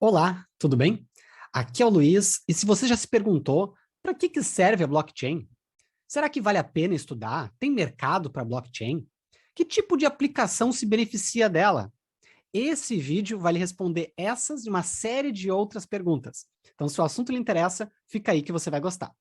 Olá, tudo bem? Aqui é o Luiz, e se você já se perguntou para que serve a blockchain? Será que vale a pena estudar? Tem mercado para blockchain? Que tipo de aplicação se beneficia dela? Esse vídeo vai lhe responder essas e uma série de outras perguntas. Então, se o assunto lhe interessa, fica aí que você vai gostar.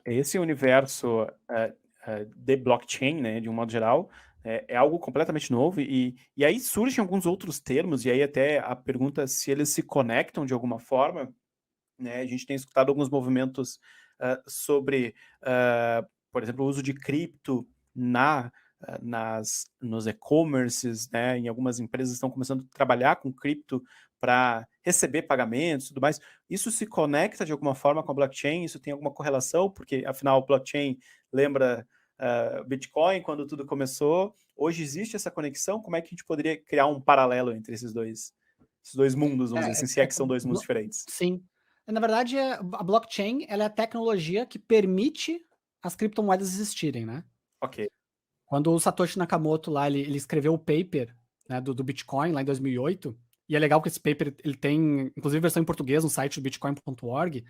Esse universo, de blockchain, né, de um modo geral, é algo completamente novo e aí surgem alguns outros termos, e aí até a pergunta se eles se conectam de alguma forma, né. A gente tem escutado alguns movimentos, sobre, por exemplo, o uso de cripto na nos e-commerces, né, em algumas empresas estão começando a trabalhar com cripto para receber pagamentos e tudo mais. Isso se conecta de alguma forma com a blockchain? Isso tem alguma correlação? Porque afinal blockchain lembra, Bitcoin quando tudo começou. Hoje existe essa conexão? Como é que a gente poderia criar um paralelo entre esses dois mundos, vamos dizer assim, se é que são dois mundos diferentes? Sim. Na verdade, a blockchain ela é a tecnologia que permite as criptomoedas existirem, né? Ok, Quando o Satoshi Nakamoto lá, ele escreveu o paper, né, do Bitcoin lá em 2008, e é legal que esse paper ele tem, inclusive, versão em português no site do bitcoin.org,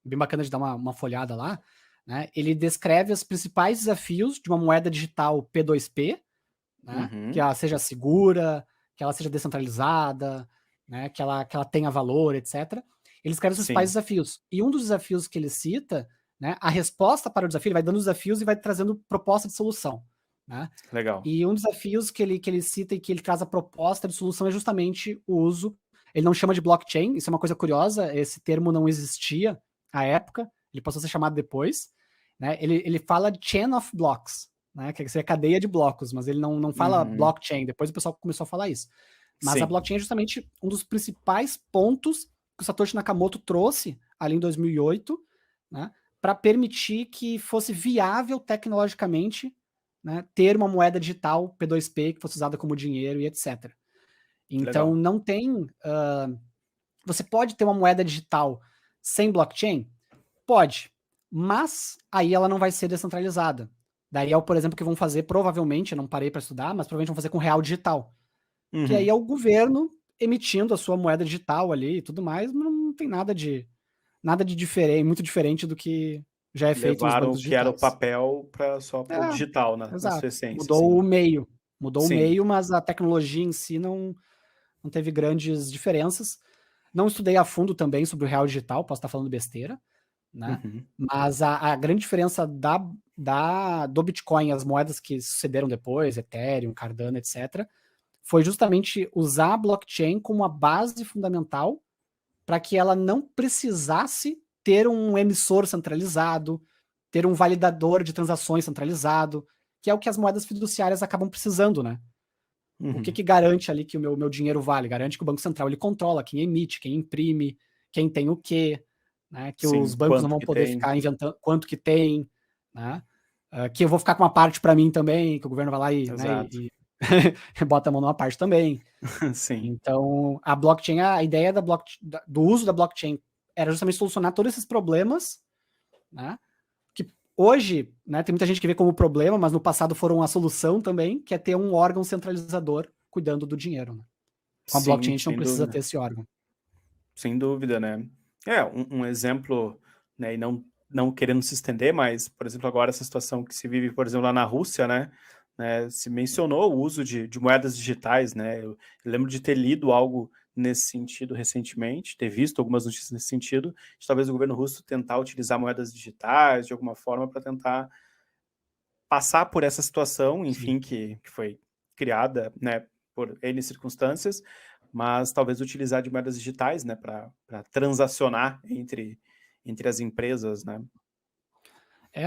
bem bacana de dar uma folhada lá, né? Ele descreve os principais desafios de uma moeda digital P2P, né? Que uhum, ela seja segura, que ela seja descentralizada, né? Que ela tenha valor, etc. Ele escreve os principais sim, desafios. E um dos desafios que ele cita, né? A resposta para o desafio, ele vai dando os desafios e vai trazendo proposta de solução, né? legal. E um dos desafios que ele cita e que ele traz a proposta de solução é justamente o uso. Ele não chama de blockchain, isso é uma coisa curiosa, esse termo não existia à época, ele passou a ser chamado depois. Né? Ele fala de chain of blocks, né? Que é cadeia de blocos, mas ele não fala Uhum, blockchain, depois o pessoal começou a falar isso. Mas a sim, blockchain é justamente um dos principais pontos que o Satoshi Nakamoto trouxe ali em 2008, né? Para permitir que fosse viável tecnologicamente, né, ter uma moeda digital P2P que fosse usada como dinheiro e etc. que Então, legal. não tem. Você pode ter uma moeda digital sem blockchain? Pode, mas aí ela não vai ser descentralizada. Daí é, por exemplo, o que vão fazer, provavelmente, eu não parei para estudar, mas provavelmente vão fazer com real digital. Que aí Uhum. é o governo emitindo a sua moeda digital ali e tudo mais, não tem nada de diferente, muito diferente do que já é feito nos Levaram o bancos que era o digitais. papel para só para o digital na sua Exato. essência, Mudou sim. o meio. Mudou o Sim. meio, mas a tecnologia em si não teve grandes diferenças. Não estudei a fundo também sobre o real digital, posso estar falando besteira, né? Uhum. Mas a grande diferença do Bitcoin, as moedas que sucederam depois, Ethereum, Cardano, etc., foi justamente usar a blockchain como a base fundamental para que ela não precisasse ter um emissor centralizado, ter um validador de transações centralizado, que é o que as moedas fiduciárias acabam precisando, né? O que, Uhum. que garante ali que o meu dinheiro vale? Garante que o Banco Central ele controla quem emite, quem imprime, quem tem o quê, né? Que os Sim, bancos não quanto vão que poder tem. ficar inventando quanto que tem, né? Que eu vou ficar com uma parte para mim também, que o governo vai lá e, né, Exato. e bota a mão numa parte também. Sim. Então, a blockchain, a ideia do uso da blockchain era justamente solucionar todos esses problemas, né? Que hoje, né, tem muita gente que vê como problema, mas no passado foram a solução também, que é ter um órgão centralizador cuidando do dinheiro, né? Com a blockchain Sim, a gente não sem precisa ter dúvida. esse órgão. Sem dúvida, né. É, um exemplo, né, e não querendo se estender, mas, por exemplo, agora essa situação que se vive, por exemplo, lá na Rússia, né, se mencionou o uso de moedas digitais, né. Eu lembro de ter lido algo nesse sentido recentemente, ter visto algumas notícias nesse sentido, de talvez o governo russo tentar utilizar moedas digitais de alguma forma para tentar passar por essa situação, Sim. enfim, que foi criada, né, por N circunstâncias, mas talvez utilizar de moedas digitais, né, para transacionar entre as empresas, né.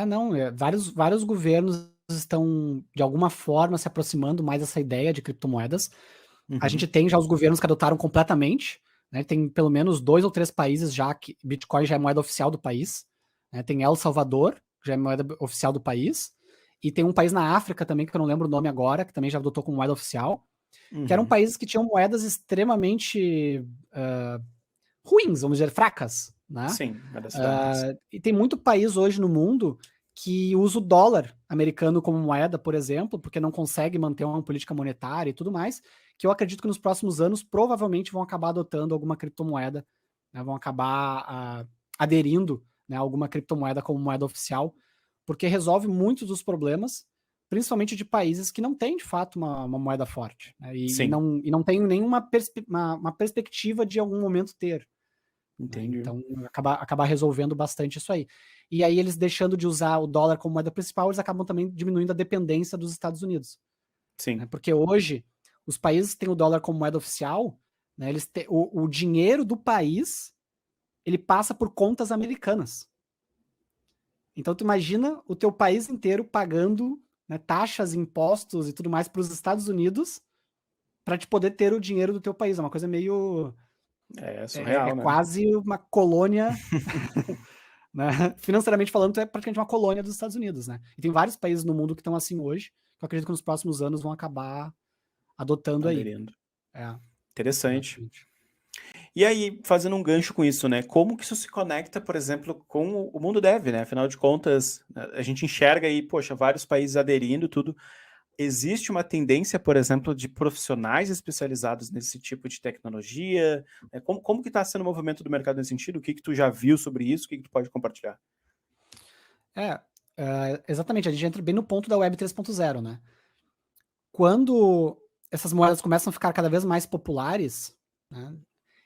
Não, vários governos estão, de alguma forma, se aproximando mais dessa ideia de criptomoedas. A gente Uhum. tem já os governos que adotaram completamente, né? Tem pelo menos 2 ou 3 países já que Bitcoin já é moeda oficial do país. Né? Tem El Salvador, que já é moeda oficial do país. E tem um país na África também, que eu não lembro o nome agora, que também já adotou como moeda oficial. que eram Uhum. países que tinham moedas extremamente ruins, vamos dizer, fracas, né? Sim, moedas fracas. E tem muito país hoje no mundo que usa o dólar americano como moeda, por exemplo, porque não consegue manter uma política monetária e tudo mais, que eu acredito que nos próximos anos provavelmente vão acabar adotando alguma criptomoeda, né? Vão acabar aderindo, né, a alguma criptomoeda como moeda oficial, porque resolve muitos dos problemas, principalmente de países que não têm, de fato, uma moeda forte, né? Sim, E não tem nenhuma uma perspectiva de algum momento ter. Né? entendi. Então, acabar resolvendo bastante isso aí. E aí, eles deixando de usar o dólar como moeda principal, eles acabam também diminuindo a dependência dos Estados Unidos. Né? Sim. Porque hoje, os países que têm o dólar como moeda oficial, né, o dinheiro do país, ele passa por contas americanas. Então, tu imagina o teu país inteiro pagando, né, taxas, impostos e tudo mais para os Estados Unidos para te poder ter o dinheiro do teu país. É uma coisa meio... É É surreal, né? quase uma colônia, né? Financeiramente falando, tu é praticamente uma colônia dos Estados Unidos, né? E tem vários países no mundo que estão assim hoje, que eu acredito que nos próximos anos vão acabar adotando aí. Aderindo. É, Interessante. exatamente. E aí, fazendo um gancho com isso, né? Como que isso se conecta, por exemplo, com o mundo dev, né? Afinal de contas, a gente enxerga aí, poxa, vários países aderindo, tudo. Existe uma tendência, por exemplo, de profissionais especializados nesse tipo de tecnologia? Como que está sendo o movimento do mercado nesse sentido? O que que tu já viu sobre isso? O que que tu pode compartilhar? É, exatamente. A gente entra bem no ponto da Web 3.0, né? Quando essas moedas começam a ficar cada vez mais populares, né?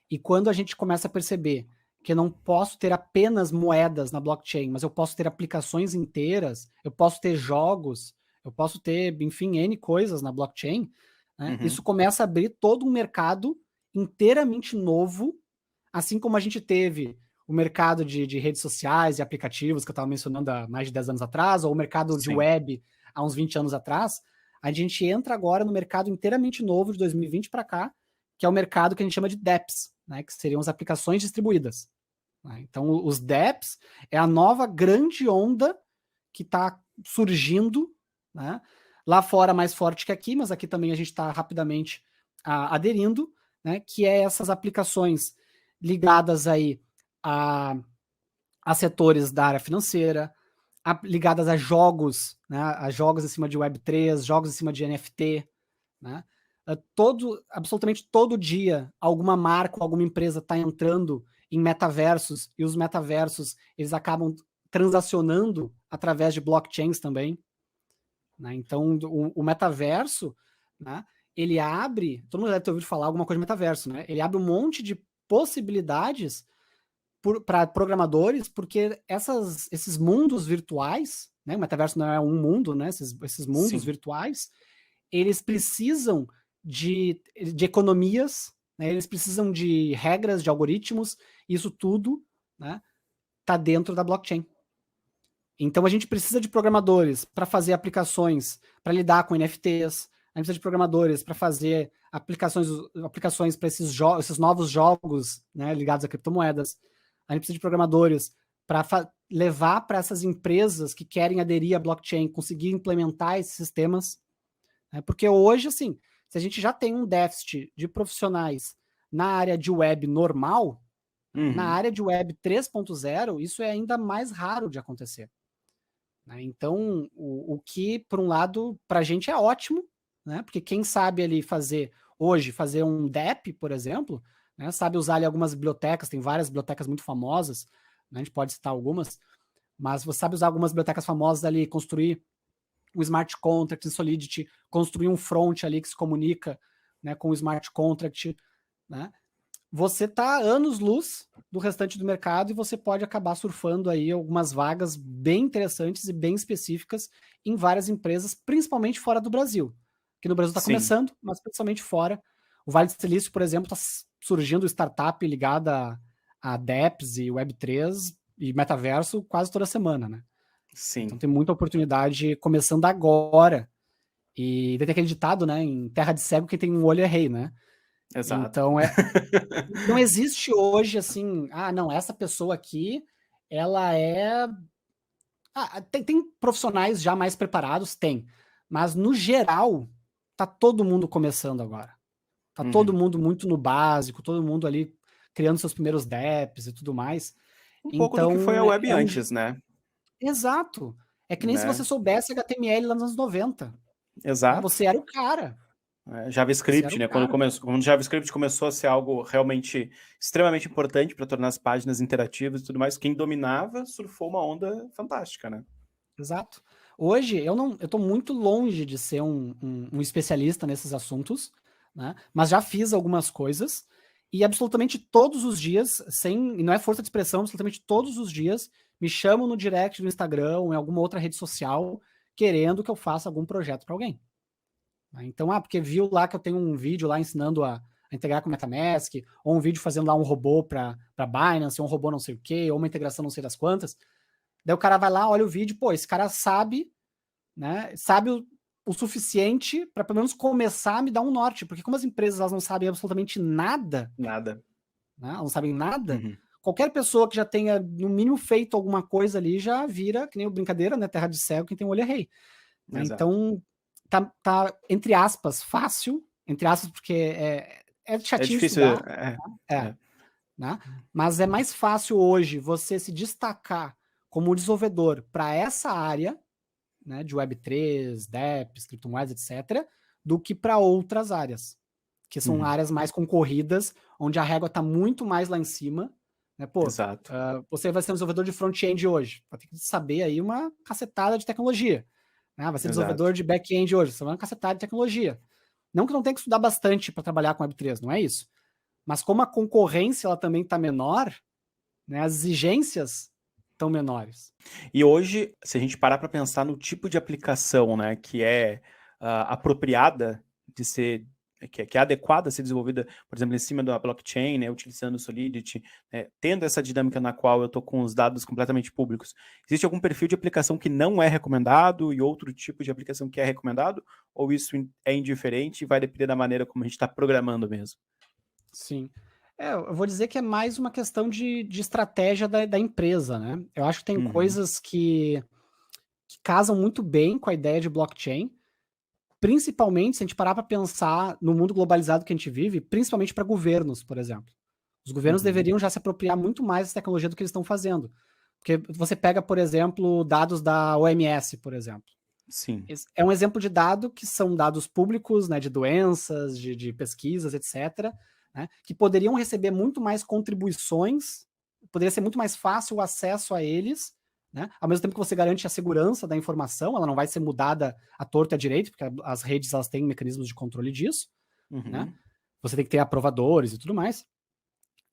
E quando a gente começa a perceber que eu não posso ter apenas moedas na blockchain, mas eu posso ter aplicações inteiras, eu posso ter jogos, eu posso ter, enfim, N coisas na blockchain, né? Isso Uhum. começa a abrir todo um mercado inteiramente novo, assim como a gente teve o mercado de redes sociais e aplicativos que eu estava mencionando há mais de 10 anos atrás, ou o mercado de Sim. web há uns 20 anos atrás, a gente entra agora no mercado inteiramente novo de 2020 para cá, que é o mercado que a gente chama de DApps, né, que seriam as aplicações distribuídas. Né? Então, os DApps é a nova grande onda que está surgindo, né? Lá fora mais forte que aqui, mas aqui também a gente está rapidamente aderindo, né? Que é essas aplicações ligadas aí a setores da área financeira, ligadas a jogos, né? A jogos em cima de Web3, jogos em cima de NFT, né? Absolutamente todo dia, alguma marca ou alguma empresa está entrando em metaversos e os metaversos eles acabam transacionando através de blockchains também. Né? Então, o metaverso, né, ele abre, todo mundo deve ter ouvido falar alguma coisa de metaverso, né? Ele abre um monte de possibilidades para programadores, porque esses mundos virtuais, né? O metaverso não é um mundo, né? Esses mundos Sim. virtuais, eles precisam de economias, né? Eles precisam de regras, de algoritmos, isso tudo, né, tá dentro da blockchain. Então a gente precisa de programadores para fazer aplicações para lidar com NFTs, a gente precisa de programadores para fazer aplicações para esses novos jogos, né, ligados a criptomoedas. A gente precisa de programadores para levar para essas empresas que querem aderir à blockchain, conseguir implementar esses sistemas. Né? Porque hoje, assim, se a gente já tem um déficit de profissionais na área de web normal, na Uhum. área de web 3.0, isso é ainda mais raro de acontecer. Né? Então, o que, por um lado, para a gente é ótimo, né? Porque quem sabe ali fazer um DApp, por exemplo, né? Sabe usar ali algumas bibliotecas, tem várias bibliotecas muito famosas, né? A gente pode citar algumas, mas você sabe usar algumas bibliotecas famosas ali, construir um smart contract em Solidity, construir um front ali que se comunica, né, com o smart contract, né? Você tá anos-luz do restante do mercado e você pode acabar surfando aí algumas vagas bem interessantes e bem específicas em várias empresas, principalmente fora do Brasil. Aqui no Brasil está Sim. começando, mas principalmente fora. O Vale do Silício, por exemplo, está surgindo startup ligada a dApps e Web3 e metaverso quase toda semana, né? Então Sim. tem muita oportunidade começando agora. E tem aquele ditado, né? Em terra de cego, quem tem um olho é rei, né? Exato. Então não existe hoje assim, não, essa pessoa aqui, ela é. Tem profissionais já mais preparados? Tem. Mas no geral, tá todo mundo começando agora. Tá todo mundo muito no básico, todo mundo ali criando seus primeiros dApps e tudo mais. Um pouco do que foi a Então, web antes, né? Exato. É que nem se Né? você soubesse HTML lá nos anos 90. Né? Exato. Você era o cara. Você era JavaScript, o né? cara. Quando o JavaScript começou a ser algo realmente extremamente importante para tornar as páginas interativas e tudo mais, quem dominava surfou uma onda fantástica, né? Exato. Hoje, eu tô muito longe de ser um especialista nesses assuntos, né? Mas já fiz algumas coisas e absolutamente todos os dias, e não é força de expressão, absolutamente todos os dias, me chamam no direct do Instagram ou em alguma outra rede social querendo que eu faça algum projeto para alguém. Então, porque viu lá que eu tenho um vídeo lá ensinando a integrar com MetaMask, ou um vídeo fazendo lá um robô para Binance, ou um robô não sei o quê, ou uma integração não sei das quantas. Daí o cara vai lá, olha o vídeo, pô, esse cara sabe, né? Sabe o suficiente para pelo menos começar a me dar um norte, porque como as empresas elas não sabem absolutamente nada, Nada. né? Elas não sabem nada. Uhum. Qualquer pessoa que já tenha no mínimo feito alguma coisa ali já vira, que nem o brincadeira, né? Terra de cego, quem tem um olho é rei. Né? Então tá entre aspas fácil, entre aspas porque é chatinho difícil. estudar, né? Mas é mais fácil hoje você se destacar como desenvolvedor para essa área, né, de Web3, dApps, criptomoedas, etc., do que para outras áreas, que são áreas mais concorridas, onde a régua está muito mais lá em cima. Né? Pô, Exato. você vai ser um desenvolvedor de front-end hoje, vai ter que saber aí uma cacetada de tecnologia. Né? Vai ser desenvolvedor de back-end hoje, você vai uma cacetada de tecnologia. Não que não tenha que estudar bastante para trabalhar com Web3, não é isso. Mas como a concorrência ela também está menor, né, as exigências estão menores. E hoje, se a gente parar para pensar no tipo de aplicação, né, que é apropriada de ser, que é adequada a ser desenvolvida, por exemplo, em cima da blockchain, né, utilizando o Solidity, tendo essa dinâmica na qual eu estou com os dados completamente públicos, existe algum perfil de aplicação que não é recomendado e outro tipo de aplicação que é recomendado? Ou isso é indiferente e vai depender da maneira como a gente está programando mesmo? Sim. Eu vou dizer que é mais uma questão de estratégia da empresa, né? Eu acho que tem coisas que casam muito bem com a ideia de blockchain, principalmente se a gente parar para pensar no mundo globalizado que a gente vive, principalmente para governos, por exemplo. Os governos deveriam já se apropriar muito mais dessa tecnologia do que eles estão fazendo. Porque você pega, por exemplo, dados da OMS, por exemplo. Sim. É um exemplo de dado que são dados públicos, né, de doenças, de pesquisas, etc., né, que poderiam receber muito mais contribuições, poderia ser muito mais fácil o acesso a eles, né, ao mesmo tempo que você garante a segurança da informação, ela não vai ser mudada à torta e à direita, porque as redes elas têm mecanismos de controle disso, né, você tem que ter aprovadores e tudo mais.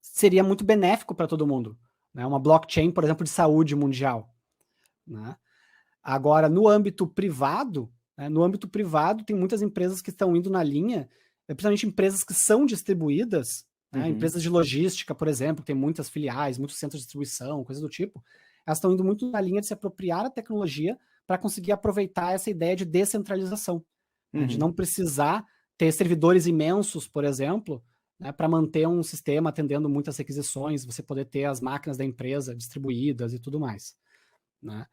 Seria muito benéfico para todo mundo, né, uma blockchain, por exemplo, de saúde mundial, né. Agora, no âmbito privado, tem muitas empresas que estão indo na linha, principalmente empresas que são distribuídas, né, empresas de logística, por exemplo, que tem muitas filiais, muitos centros de distribuição, coisas do tipo, elas estão indo muito na linha de se apropriar da tecnologia para conseguir aproveitar essa ideia de descentralização, né, de não precisar ter servidores imensos, por exemplo, né, para manter um sistema atendendo muitas requisições, você poder ter as máquinas da empresa distribuídas e tudo mais, né?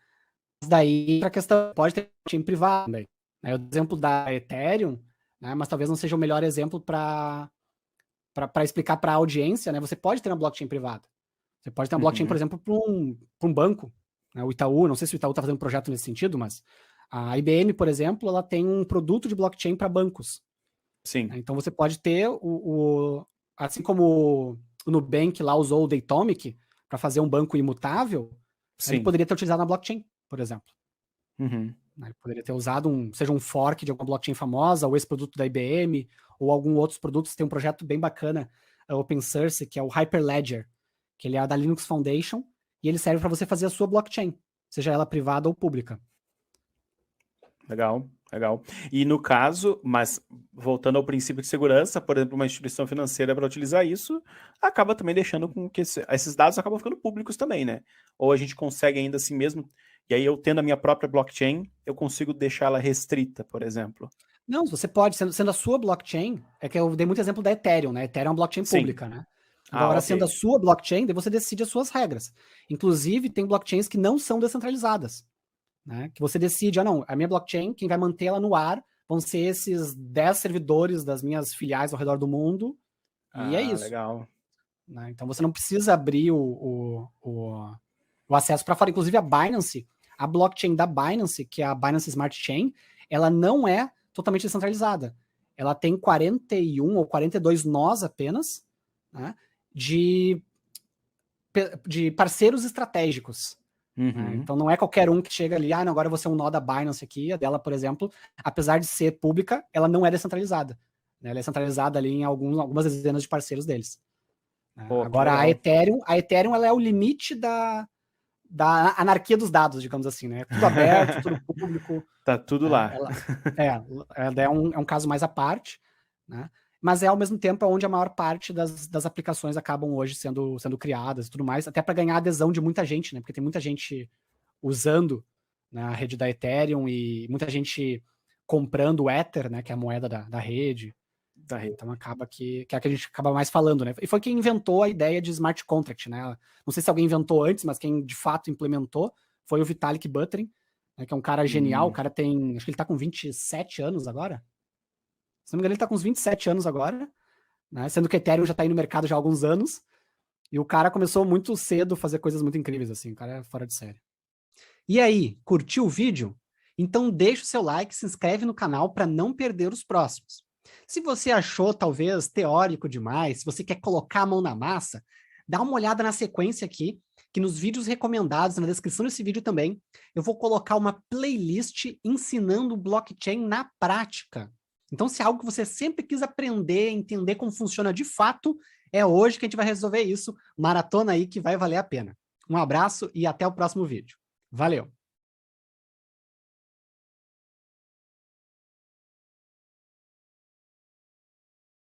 Daí, a questão pode ter blockchain privado também. Né? O exemplo da Ethereum, né? Mas talvez não seja o melhor exemplo para explicar para a audiência, né? Você pode ter uma blockchain privada. Você pode ter uma blockchain, por exemplo, para um banco. Né? O Itaú, não sei se o Itaú está fazendo um projeto nesse sentido, mas a IBM, por exemplo, ela tem um produto de blockchain para bancos. Sim. Né? Então você pode ter assim como o Nubank lá usou o Datomic para fazer um banco imutável, ele poderia ter utilizado na blockchain, por exemplo. Ele poderia ter usado seja um fork de alguma blockchain famosa, ou esse produto da IBM, ou algum outros produtos. Tem um projeto bem bacana, open source, que é o Hyperledger, que ele é da Linux Foundation, e ele serve para você fazer a sua blockchain, seja ela privada ou pública. Legal. E no caso, mas voltando ao princípio de segurança, por exemplo, uma instituição financeira para utilizar isso, acaba também deixando com que esses dados acabam ficando públicos também, né? Ou a gente consegue ainda assim mesmo, e aí eu tendo a minha própria blockchain, eu consigo deixá-la restrita, por exemplo. Não, você pode, sendo a sua blockchain, é que eu dei muito exemplo da Ethereum, né? Ethereum é uma blockchain pública, né? Agora, sendo a sua blockchain, daí você decide as suas regras. Inclusive, tem blockchains que não são descentralizadas. Né? Que você decide, não, a minha blockchain, quem vai manter ela no ar vão ser esses 10 servidores das minhas filiais ao redor do mundo, e é isso. Legal. Né? Então você não precisa abrir o acesso para fora. Inclusive a Binance, a blockchain da Binance, que é a Binance Smart Chain, ela não é totalmente descentralizada. Ela tem 41 ou 42 nós apenas, né, de parceiros estratégicos. Né? Então não é qualquer um que chega ali, não, agora eu vou ser um nó da Binance aqui. A dela, por exemplo, apesar de ser pública, ela não é descentralizada. Né? Ela é centralizada ali em algumas dezenas de parceiros deles. Pô, agora a Ethereum ela é o limite da anarquia dos dados, digamos assim, né? Tudo aberto, tudo público. Tá tudo lá. Ela é um caso mais à parte, né? Mas é ao mesmo tempo onde a maior parte das aplicações acabam hoje sendo criadas e tudo mais, até para ganhar a adesão de muita gente, né? Porque tem muita gente usando, né, a rede da Ethereum e muita gente comprando o Ether, né? Que é a moeda da rede. Então acaba que é a que a gente acaba mais falando, né? E foi quem inventou a ideia de smart contract, né? Não sei se alguém inventou antes, mas quem de fato implementou foi o Vitalik Buterin, né, que é um cara genial. O cara tem, acho que ele tá com 27 anos agora. Se não me engano, ele tá com uns 27 anos agora, né? Sendo que Ethereum já tá aí no mercado já há alguns anos. E o cara começou muito cedo a fazer coisas muito incríveis, assim. O cara é fora de série. E aí, curtiu o vídeo? Então deixa o seu like, se inscreve no canal para não perder os próximos. Se você achou talvez teórico demais, se você quer colocar a mão na massa, dá uma olhada na sequência aqui, que nos vídeos recomendados, na descrição desse vídeo também, eu vou colocar uma playlist ensinando blockchain na prática. Então, se é algo que você sempre quis aprender, entender como funciona de fato, é hoje que a gente vai resolver isso. Maratona aí que vai valer a pena. Um abraço e até o próximo vídeo. Valeu!